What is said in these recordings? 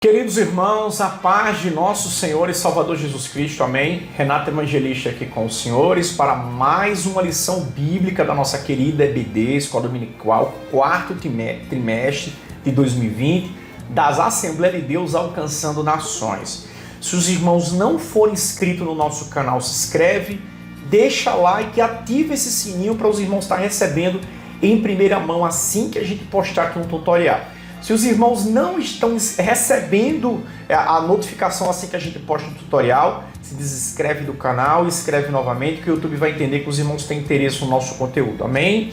Queridos irmãos, a paz de nosso Senhor e Salvador Jesus Cristo, amém? Renato Evangelista aqui com os senhores para mais uma lição bíblica da nossa querida EBD, Escola Dominical, quarto trimestre de 2020, das Assembleias de Deus Alcançando Nações. Se os irmãos não forem inscritos no nosso canal, se inscreve, deixa like e ativa esse sininho para os irmãos estarem recebendo em primeira mão assim que a gente postar aqui um tutorial. Se os irmãos não estão recebendo a notificação assim que a gente posta o tutorial, se desinscreve do canal e inscreve novamente, que o YouTube vai entender que os irmãos têm interesse no nosso conteúdo, amém?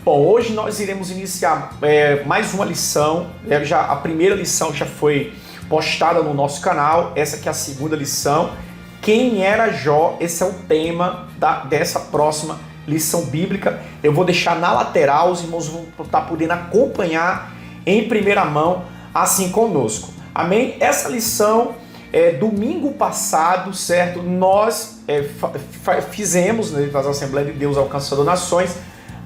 Bom, hoje nós iremos iniciar mais uma lição, a primeira lição já foi postada no nosso canal, essa aqui é a segunda lição. Quem era Jó? Esse é o tema dessa próxima lição bíblica. Eu vou deixar na lateral, os irmãos vão estar podendo acompanhar em primeira mão, assim conosco. Amém? Essa lição, domingo passado, certo? Nós fizemos, né, das Assembleias de Deus Alcançando Nações,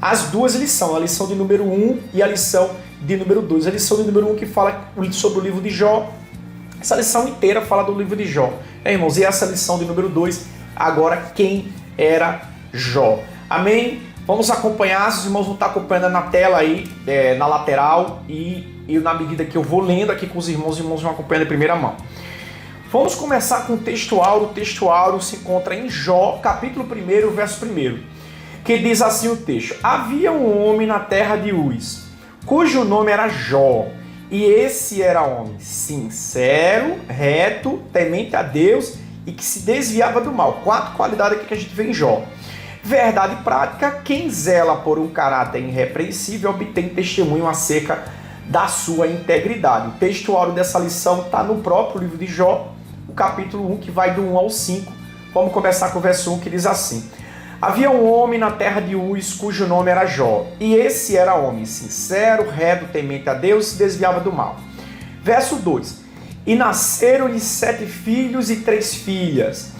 as duas lições, a lição de número 1 e a lição de número 2. A lição de número 1 que fala sobre o livro de Jó. Essa lição inteira fala do livro de Jó. Irmãos, e essa lição de número 2, agora, quem era Jó? Amém? Vamos acompanhar, os irmãos vão estar acompanhando na tela aí, na lateral, e na medida que eu vou lendo aqui com os irmãos vão acompanhando em primeira mão. Vamos começar com o texto áureo. O texto áureo se encontra em Jó, capítulo 1, verso 1, que diz assim o texto: Havia um homem na terra de Uz, cujo nome era Jó, e esse era homem sincero, reto, temente a Deus e que se desviava do mal. 4 qualidades aqui que a gente vê em Jó. Verdade prática: quem zela por um caráter irrepreensível obtém testemunho acerca da sua integridade. O texto áureo dessa lição está no próprio livro de Jó, o capítulo 1, que vai do 1 ao 5. Vamos começar com o verso 1, que diz assim: Havia um homem na terra de Uz, cujo nome era Jó, e esse era homem sincero, reto, temente a Deus e se desviava do mal. Verso 2: E nasceram-lhe 7 filhos e 3 filhas.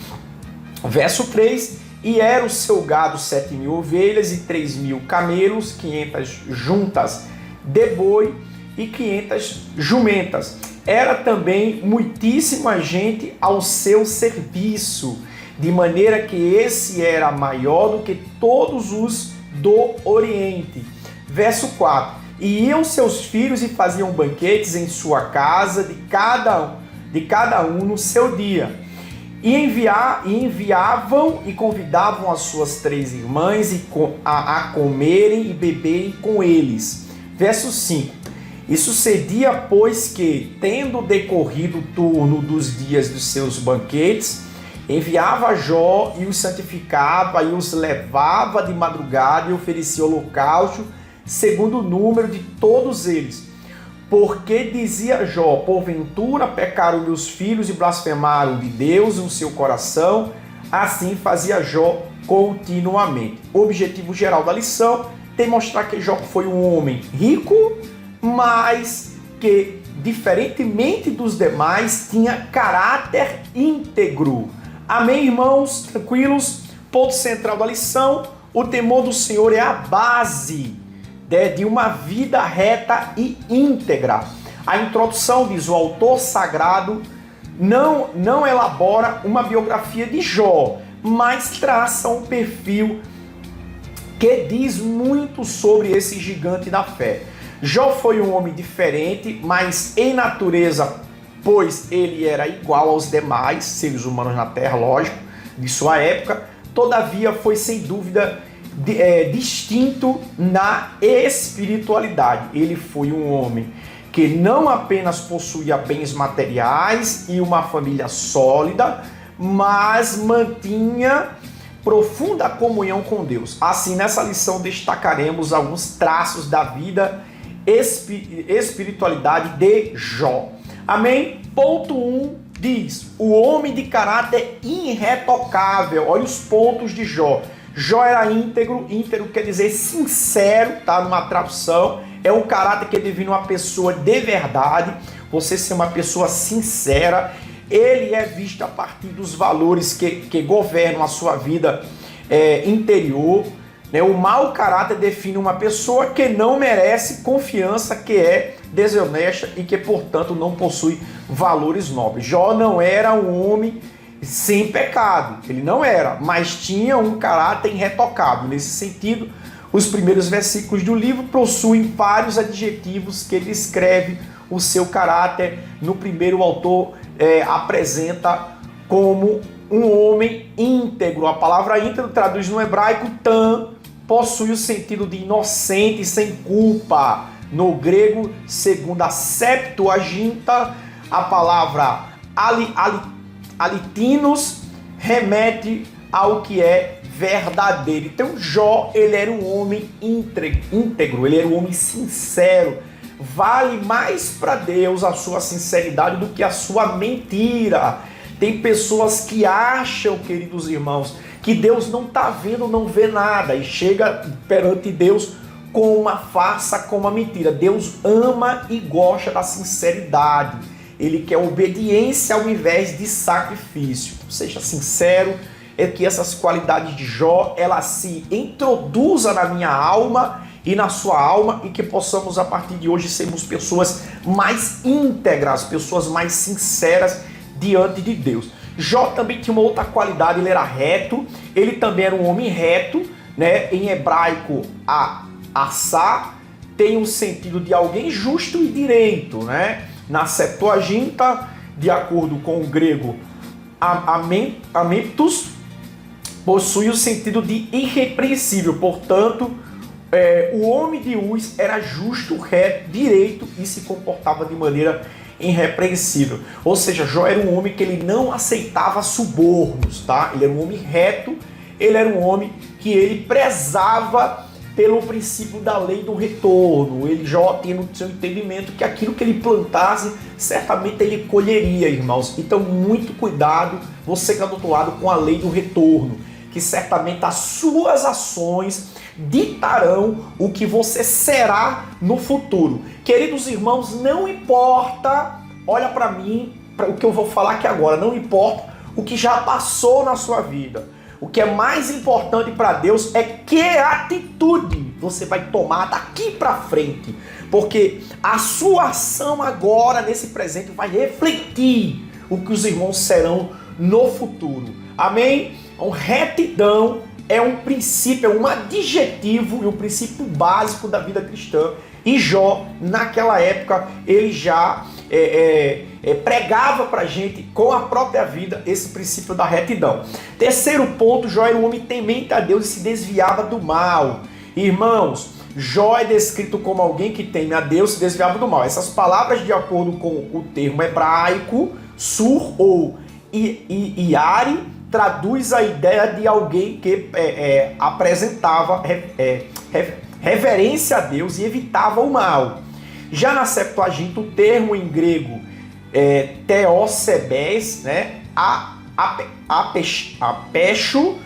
Verso 3: E era o seu gado 7.000 ovelhas e 3.000 camelos, 500 juntas de boi e 500 jumentas. Era também muitíssima gente ao seu serviço, de maneira que esse era maior do que todos os do Oriente. Verso 4: E iam seus filhos e faziam banquetes em sua casa, de cada um no seu dia. E enviavam e convidavam as suas 3 irmãs a comerem e beberem com eles. Verso 5: E sucedia, pois, que, tendo decorrido o turno dos dias dos seus banquetes, enviava Jó e os santificava e os levava de madrugada e oferecia holocausto segundo o número de todos eles. Porque dizia Jó: porventura pecaram meus filhos e blasfemaram de Deus no seu coração. Assim fazia Jó continuamente. O objetivo geral da lição tem mostrar que Jó foi um homem rico, mas que, diferentemente dos demais, tinha caráter íntegro. Amém, irmãos? Tranquilos? Ponto central da lição: o temor do Senhor é a base de uma vida reta e íntegra. A introdução diz: o autor sagrado não elabora uma biografia de Jó, mas traça um perfil que diz muito sobre esse gigante da fé. Jó foi um homem diferente, mas em natureza, pois ele era igual aos demais seres humanos na terra, lógico, de sua época. Todavia foi sem dúvida distinto na espiritualidade. Ele foi um homem que não apenas possuía bens materiais e uma família sólida, mas mantinha profunda comunhão com Deus. Assim, nessa lição destacaremos alguns traços da vida espiritualidade de Jó. Amém? Ponto 1 diz: o homem de caráter irretocável. Olha os pontos de Jó. Jó era íntegro quer dizer sincero, tá? Numa tradução, é um caráter que define uma pessoa de verdade, você ser uma pessoa sincera. Ele é visto a partir dos valores que governam a sua vida interior, né? O mau caráter define uma pessoa que não merece confiança, que é desonesta e que, portanto, não possui valores nobres. Jó não era um homem sem pecado, ele não era, mas tinha um caráter irretocável. Nesse sentido, os primeiros versículos do livro possuem vários adjetivos que ele escreve o seu caráter. No primeiro, o autor apresenta como um homem íntegro. A palavra íntegro traduz no hebraico tam, possui o sentido de inocente, sem culpa. No grego, segundo a Septuaginta, a palavra alitinos remete ao que é verdadeiro. Então Jó, ele era um homem íntegro, ele era um homem sincero. Vale mais para Deus a sua sinceridade do que a sua mentira. Tem pessoas que acham, queridos irmãos, que Deus não está vendo, não vê nada e chega perante Deus com uma farsa, com uma mentira. Deus ama e gosta da sinceridade. Ele quer obediência ao invés de sacrifício. Seja sincero, é que essas qualidades de Jó, ela se introduza na minha alma e na sua alma, e que possamos a partir de hoje sermos pessoas mais íntegras, pessoas mais sinceras diante de Deus. Jó também tinha uma outra qualidade, ele era reto, ele também era um homem reto, né? Em hebraico, assá tem um sentido de alguém justo e direito, né? Na Septuaginta, de acordo com o grego, amentos, possui o sentido de irrepreensível. Portanto, o homem de Uz era justo, reto, direito e se comportava de maneira irrepreensível. Ou seja, Jó era um homem que ele não aceitava subornos, tá? Ele era um homem reto, ele era um homem que ele prezava pelo princípio da lei do retorno. Ele Jó tinha no seu entendimento que aquilo que ele plantasse, certamente ele colheria, irmãos. Então, muito cuidado, você que está do outro lado, com a lei do retorno, que certamente as suas ações ditarão o que você será no futuro. Queridos irmãos, não importa, olha para mim, para o que eu vou falar aqui agora, não importa o que já passou na sua vida. O que é mais importante para Deus é que atitude você vai tomar daqui para frente, porque a sua ação agora, nesse presente, vai refletir o que os irmãos serão no futuro. Amém? Então, retidão é um princípio, é um adjetivo e um princípio básico da vida cristã. E Jó, naquela época, ele já pregava pra gente com a própria vida esse princípio da retidão. Terceiro ponto, Jó era um homem temente a Deus e se desviava do mal. Irmãos, Jó é descrito como alguém que teme a Deus e se desviava do mal. Essas palavras, de acordo com o termo hebraico, sur ou iari, traduz a ideia de alguém que apresentava reverência a Deus e evitava o mal. Já na Septuaginta, o termo em grego teosebes, né, apecho,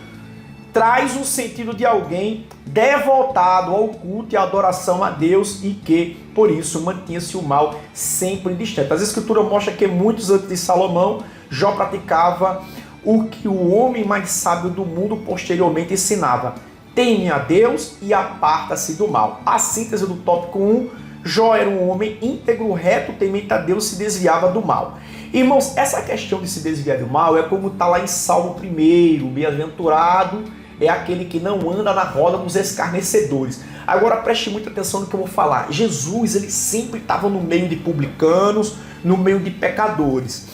traz um sentido de alguém devotado ao culto e à adoração a Deus e que, por isso, mantinha-se o mal sempre distante. As Escrituras mostram que muitos antes de Salomão, Jó praticava o que o homem mais sábio do mundo posteriormente ensinava: teme a Deus e aparta-se do mal. A síntese do tópico 1, Jó era um homem íntegro, reto, temente a Deus, se desviava do mal. Irmãos, essa questão de se desviar do mal é como está lá em Salmo 1, bem-aventurado é aquele que não anda na roda dos escarnecedores. Agora preste muita atenção no que eu vou falar. Jesus, ele sempre estava no meio de publicanos, no meio de pecadores.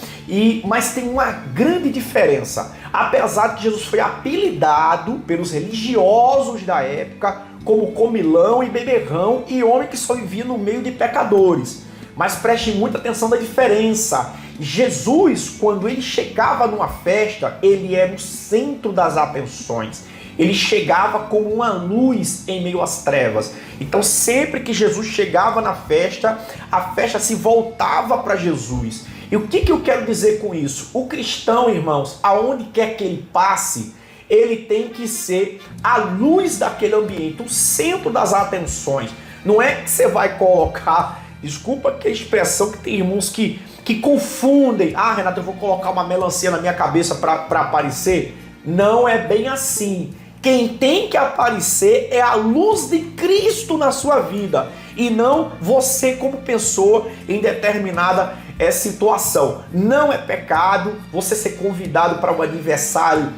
Mas tem uma grande diferença. Apesar de que Jesus foi apelidado pelos religiosos da época como comilão e beberrão e homem que só vivia no meio de pecadores. Mas preste muita atenção da diferença. Jesus, quando ele chegava numa festa, ele era o centro das atenções. Ele chegava como uma luz em meio às trevas. Então, sempre que Jesus chegava na festa, a festa se voltava para Jesus. E o que eu quero dizer com isso? O cristão, irmãos, aonde quer que ele passe, ele tem que ser a luz daquele ambiente, o centro das atenções. Não é que você vai colocar, desculpa que a expressão, que tem irmãos que confundem. Ah, Renato, eu vou colocar uma melancia na minha cabeça para aparecer. Não é bem assim. Quem tem que aparecer é a luz de Cristo na sua vida. e não você como pessoa em determinada situação. Não é pecado você ser convidado para um aniversário,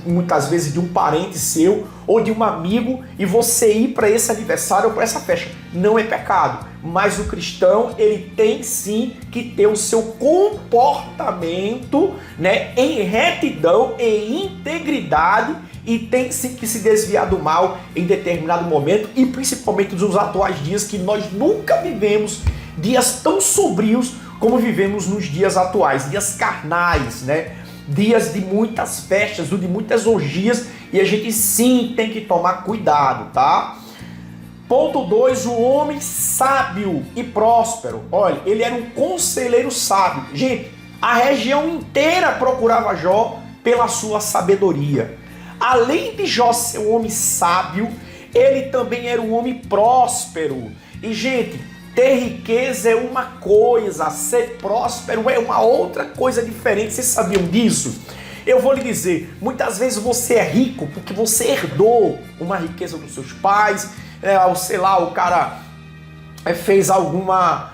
muitas vezes de um parente seu ou de um amigo, e você ir para esse aniversário ou para essa festa. Não é pecado, mas o cristão, ele tem sim que ter o seu comportamento, né, em retidão e integridade, e tem sim que se desviar do mal em determinado momento, e principalmente nos atuais dias, que nós nunca vivemos dias tão sombrios como vivemos nos dias atuais, dias carnais, né? Dias de muitas festas, de muitas orgias, e a gente sim tem que tomar cuidado, tá? Ponto 2, o homem sábio e próspero. Olha, ele era um conselheiro sábio. Gente, a região inteira procurava Jó pela sua sabedoria. Além de Jó ser um homem sábio, ele também era um homem próspero. E, gente, ter riqueza é uma coisa, ser próspero é uma outra coisa diferente. Vocês sabiam disso? Eu vou lhe dizer, muitas vezes você é rico porque você herdou uma riqueza dos seus pais, sei lá, o cara fez alguma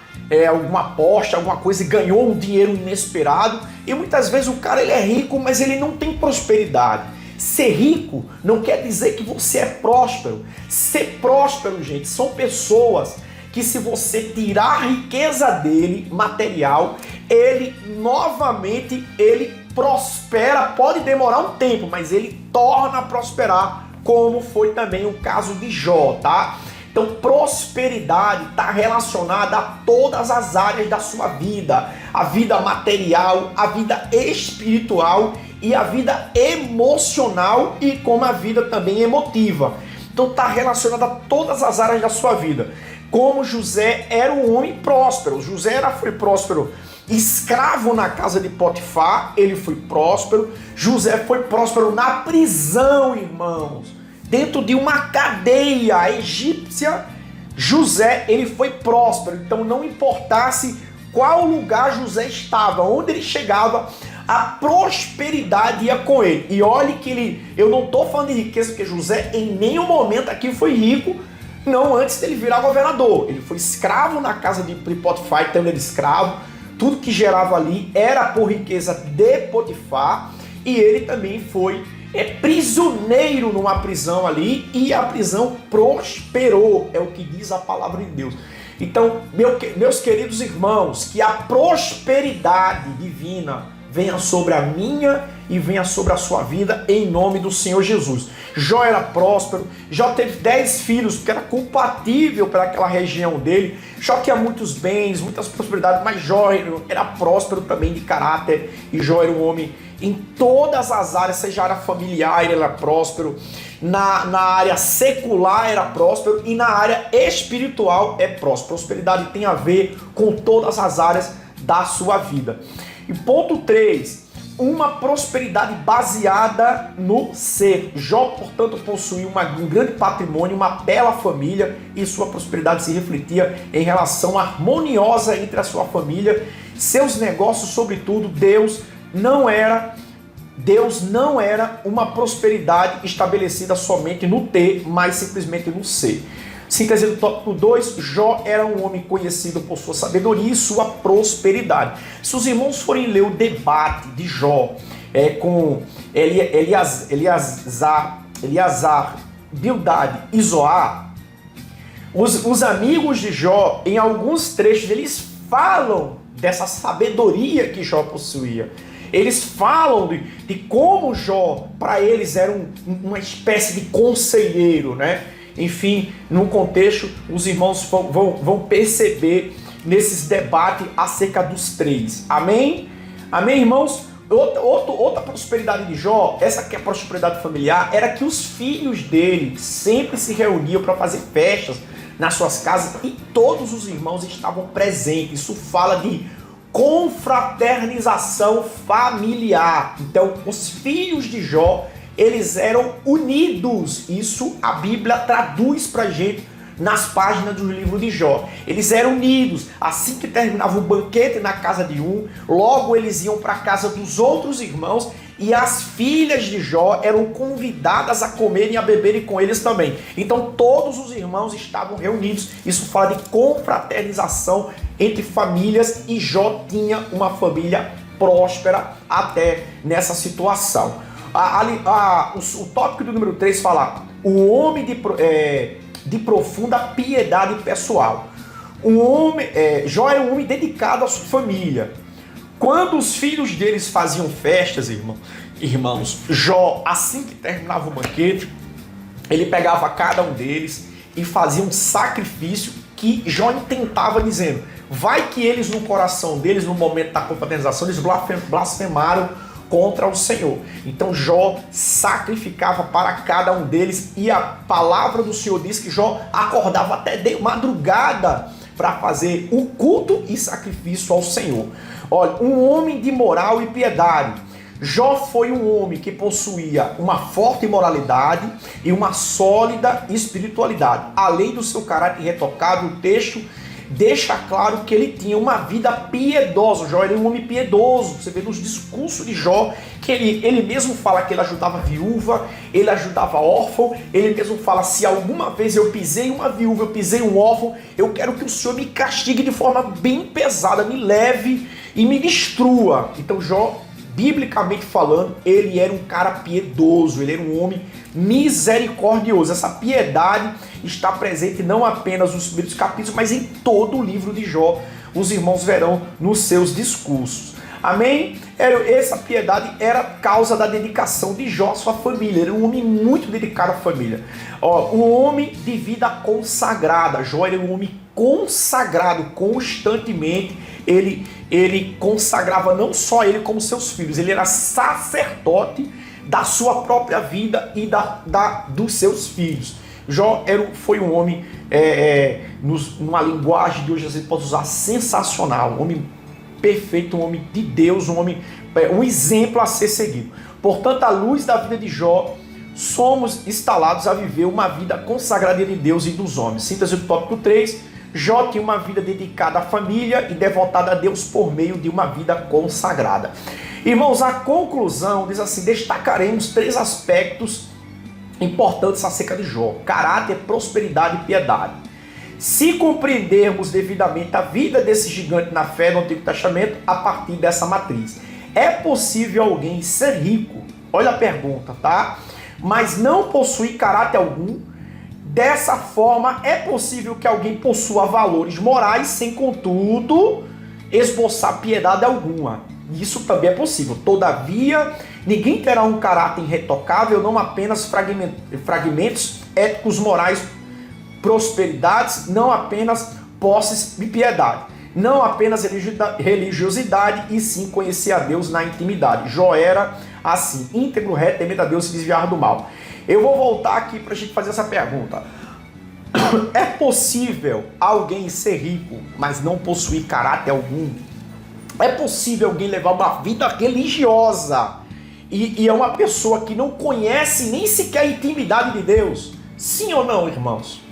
aposta, alguma coisa e ganhou um dinheiro inesperado, e muitas vezes o cara ele é rico, mas ele não tem prosperidade. Ser rico não quer dizer que você é próspero. Ser próspero, gente, são pessoas que, se você tirar a riqueza dele, material, ele novamente prospera. Pode demorar um tempo, mas ele torna a prosperar, como foi também o caso de Jó, tá? Então, prosperidade está relacionada a todas as áreas da sua vida. A vida material, a vida espiritual e a vida emocional, e como a vida também emotiva. Então está relacionada a todas as áreas da sua vida. Como José era um homem próspero. José foi próspero escravo na casa de Potifar, ele foi próspero. José foi próspero na prisão, irmãos, dentro de uma cadeia egípcia. José, ele foi próspero. Então não importasse qual lugar José estava, onde ele chegava, a prosperidade ia com ele. E olhe que eu não estou falando de riqueza, porque José em nenhum momento aqui foi rico, não antes dele virar governador. Ele foi escravo na casa de Potifar, então ele era escravo. Tudo que gerava ali era por riqueza de Potifar, e ele também foi prisioneiro numa prisão ali, e a prisão prosperou, é o que diz a palavra de Deus. Então, meus queridos irmãos, que a prosperidade divina venha sobre a minha e venha sobre a sua vida, em nome do Senhor Jesus. Jó era próspero, Jó teve 10 filhos, porque era compatível para aquela região dele. Jó tinha muitos bens, muitas prosperidades, mas Jó era próspero também de caráter, e Jó era um homem em todas as áreas, seja a área familiar, ele era próspero, na área secular era próspero, e na área espiritual é próspero. Prosperidade tem a ver com todas as áreas da sua vida. E ponto 3, uma prosperidade baseada no ser. Jó, portanto, possuía um grande patrimônio, uma bela família, e sua prosperidade se refletia em relação harmoniosa entre a sua família, seus negócios, sobretudo. Deus não era uma prosperidade estabelecida somente no ter, mas simplesmente no ser. Síntese do tópico 2, Jó era um homem conhecido por sua sabedoria e sua prosperidade. Se os irmãos forem ler o debate de Jó com Eleazar, Bildade e Zoar, os amigos de Jó, em alguns trechos, eles falam dessa sabedoria que Jó possuía. Eles falam de como Jó, para eles, era uma espécie de conselheiro, né? Enfim, no contexto, os irmãos vão perceber nesses debates acerca dos 3. Amém? Amém, irmãos? Outra prosperidade de Jó, essa que é a prosperidade familiar, era que os filhos dele sempre se reuniam para fazer festas nas suas casas, e todos os irmãos estavam presentes. Isso fala de confraternização familiar. Então, os filhos de Jó, eles eram unidos. Isso a Bíblia traduz pra gente nas páginas do livro de Jó. Eles eram unidos. Assim que terminava o banquete na casa de um, logo eles iam para a casa dos outros irmãos, e as filhas de Jó eram convidadas a comerem e a beberem com eles também. Então todos os irmãos estavam reunidos. Isso fala de confraternização entre famílias, e Jó tinha uma família próspera até nessa situação. O tópico do número 3 fala: o homem de profunda piedade pessoal. Jó era um homem dedicado à sua família. Quando os filhos deles faziam festas, irmãos, Jó, assim que terminava o banquete, ele pegava cada um deles e fazia um sacrifício que Jó intentava, dizendo: vai que eles no coração deles, no momento da confraternização, eles blasfemaram contra o Senhor. Então Jó sacrificava para cada um deles, e a palavra do Senhor diz que Jó acordava até de madrugada para fazer o culto e sacrifício ao Senhor. Olha, um homem de moral e piedade. Jó foi um homem que possuía uma forte moralidade e uma sólida espiritualidade. Além do seu caráter irretocável, o texto deixa claro que ele tinha uma vida piedosa. Jó era um homem piedoso. Você vê nos discursos de Jó que ele mesmo fala que ele ajudava a viúva, ele ajudava órfão. Ele mesmo fala: se alguma vez eu pisei uma viúva, eu pisei um órfão, eu quero que o Senhor me castigue de forma bem pesada, me leve e me destrua. Então Jó, biblicamente falando, ele era um cara piedoso, ele era um homem misericordioso. Essa piedade está presente não apenas nos primeiros capítulos, mas em todo o livro de Jó. Os irmãos verão nos seus discursos. Amém? Essa piedade era causa da dedicação de Jó à sua família. Ele era um homem muito dedicado à família. Um homem de vida consagrada. Jó era um homem consagrado constantemente. Ele consagrava não só ele como seus filhos. Ele era sacerdote da sua própria vida e dos seus filhos. Jó foi um homem, numa linguagem de hoje a gente pode usar, sensacional, um homem perfeito, um homem de Deus, um exemplo a ser seguido. Portanto, à luz da vida de Jó, somos instalados a viver uma vida consagrada de Deus e dos homens. Síntese do tópico 3, Jó tinha uma vida dedicada à família e devotada a Deus por meio de uma vida consagrada. Irmãos, a conclusão diz assim: destacaremos 3 aspectos importantes acerca de Jó: caráter, prosperidade e piedade. Se compreendermos devidamente a vida desse gigante na fé no Antigo Testamento, a partir dessa matriz, é possível alguém ser rico? Olha a pergunta, tá? Mas não possuir caráter algum? Dessa forma, é possível que alguém possua valores morais sem, contudo, esboçar piedade alguma. Isso também é possível. Todavia, ninguém terá um caráter irretocável, não apenas fragmentos éticos, morais, prosperidades, não apenas posses e piedade, não apenas religiosidade, e sim conhecer a Deus na intimidade. Jó era assim, íntegro, reto, temente a Deus e se desviar do mal. Eu vou voltar aqui para a gente fazer essa pergunta. É possível alguém ser rico, mas não possuir caráter algum? É possível alguém levar uma vida religiosa e é uma pessoa que não conhece nem sequer a intimidade de Deus? Sim ou não, irmãos?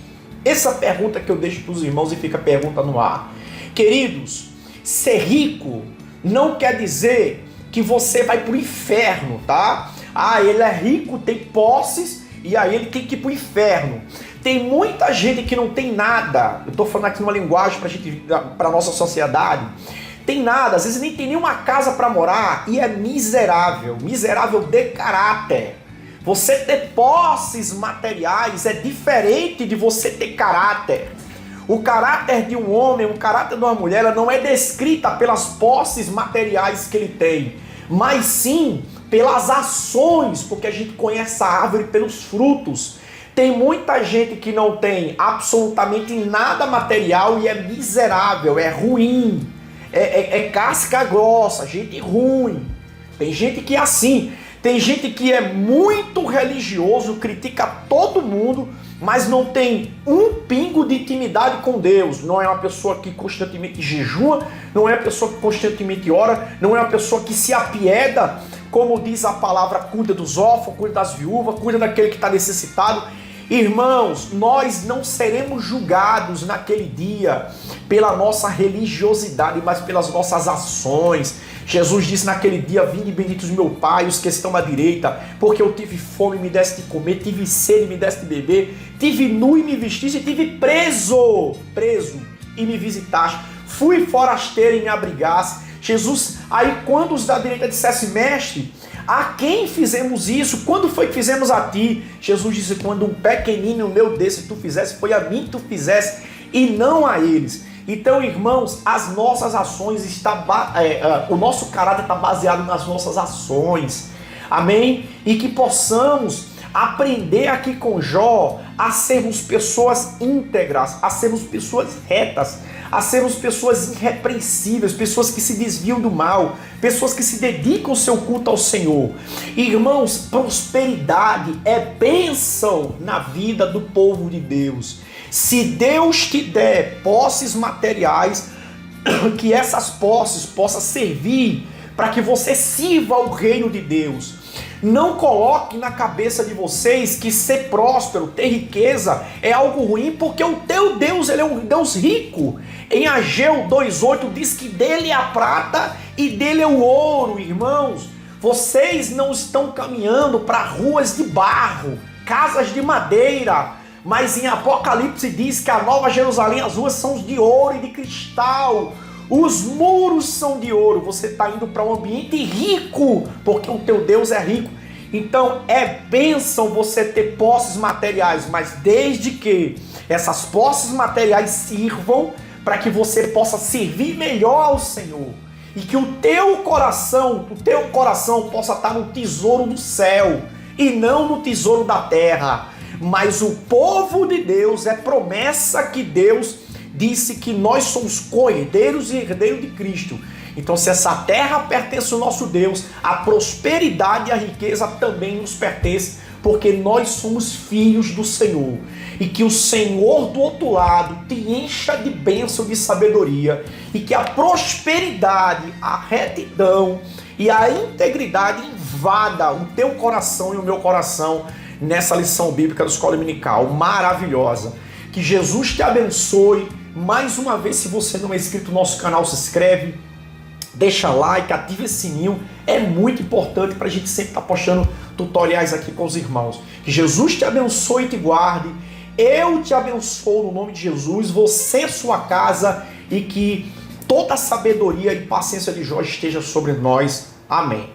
Essa pergunta que eu deixo para os irmãos e fica a pergunta no ar. Queridos, ser rico não quer dizer que você vai para o inferno, tá? Ele é rico, tem posses, e aí ele tem que ir para o inferno. Tem muita gente que não tem nada. Eu estou falando aqui numa linguagem para a nossa sociedade. Tem nada, às vezes nem tem nenhuma casa para morar e é miserável de caráter. Você ter posses materiais é diferente de você ter caráter. O caráter de um homem, o caráter de uma mulher, ela não é descrita pelas posses materiais que ele tem, mas sim pelas ações, porque a gente conhece a árvore pelos frutos. Tem muita gente que não tem absolutamente nada material e é miserável, é ruim, é casca grossa, gente ruim. Tem gente que é assim. Tem gente que é muito religioso, critica todo mundo, mas não tem um pingo de intimidade com Deus. Não é uma pessoa que constantemente jejua, não é uma pessoa que constantemente ora, não é uma pessoa que se apieda, como diz a palavra, cuida dos órfãos, cuida das viúvas, cuida daquele que está necessitado. Irmãos, nós não seremos julgados naquele dia pela nossa religiosidade, mas pelas nossas ações, Jesus disse naquele dia: vinde benditos meu Pai, os que estão à direita, porque eu tive fome e me deste de comer, tive sede e me deste de beber, tive nu e me vestiste, tive preso e me visitaste, fui forasteiro e me abrigaste. Jesus, aí quando os da direita dissessem: mestre, a quem fizemos isso? Quando foi que fizemos a ti? Jesus disse: quando um pequenino meu desse tu fizesse, foi a mim que tu fizesse e não a eles. Então, irmãos, as nossas ações o nosso caráter está baseado nas nossas ações. Amém? E que possamos aprender aqui com Jó a sermos pessoas íntegras, a sermos pessoas retas, a sermos pessoas irrepreensíveis, pessoas que se desviam do mal, pessoas que se dedicam o seu culto ao Senhor. Irmãos, prosperidade é bênção na vida do povo de Deus. Se Deus te der posses materiais, que essas posses possam servir para que você sirva ao reino de Deus. Não coloque na cabeça de vocês que ser próspero, ter riqueza é algo ruim, porque o teu Deus, ele é um Deus rico. Em Ageu 2:8 diz que dele é a prata e dele é o ouro, irmãos. Vocês não estão caminhando para ruas de barro, casas de madeira, mas em Apocalipse diz que a Nova Jerusalém, as ruas são de ouro e de cristal. Os muros são de ouro. Você está indo para um ambiente rico, porque o teu Deus é rico. Então é bênção você ter posses materiais, mas desde que essas posses materiais sirvam para que você possa servir melhor ao Senhor. E que o teu coração possa estar no tesouro do céu e não no tesouro da terra. Mas o povo de Deus, é promessa que Deus disse que nós somos co-herdeiros e herdeiros de Cristo. Então, se essa terra pertence ao nosso Deus, a prosperidade e a riqueza também nos pertence, porque nós somos filhos do Senhor. E que o Senhor do outro lado te encha de bênção, de sabedoria, e que a prosperidade, a retidão e a integridade invada o teu coração e o meu coração nessa lição bíblica da Escola Dominical maravilhosa. Que Jesus te abençoe. Mais uma vez, se você não é inscrito no nosso canal, se inscreve, deixa like, ativa esse sininho. É muito importante para a gente sempre estar postando tutoriais aqui com os irmãos. Que Jesus te abençoe e te guarde. Eu te abençoo no nome de Jesus, você e sua casa, e que toda a sabedoria e paciência de Jó esteja sobre nós. Amém.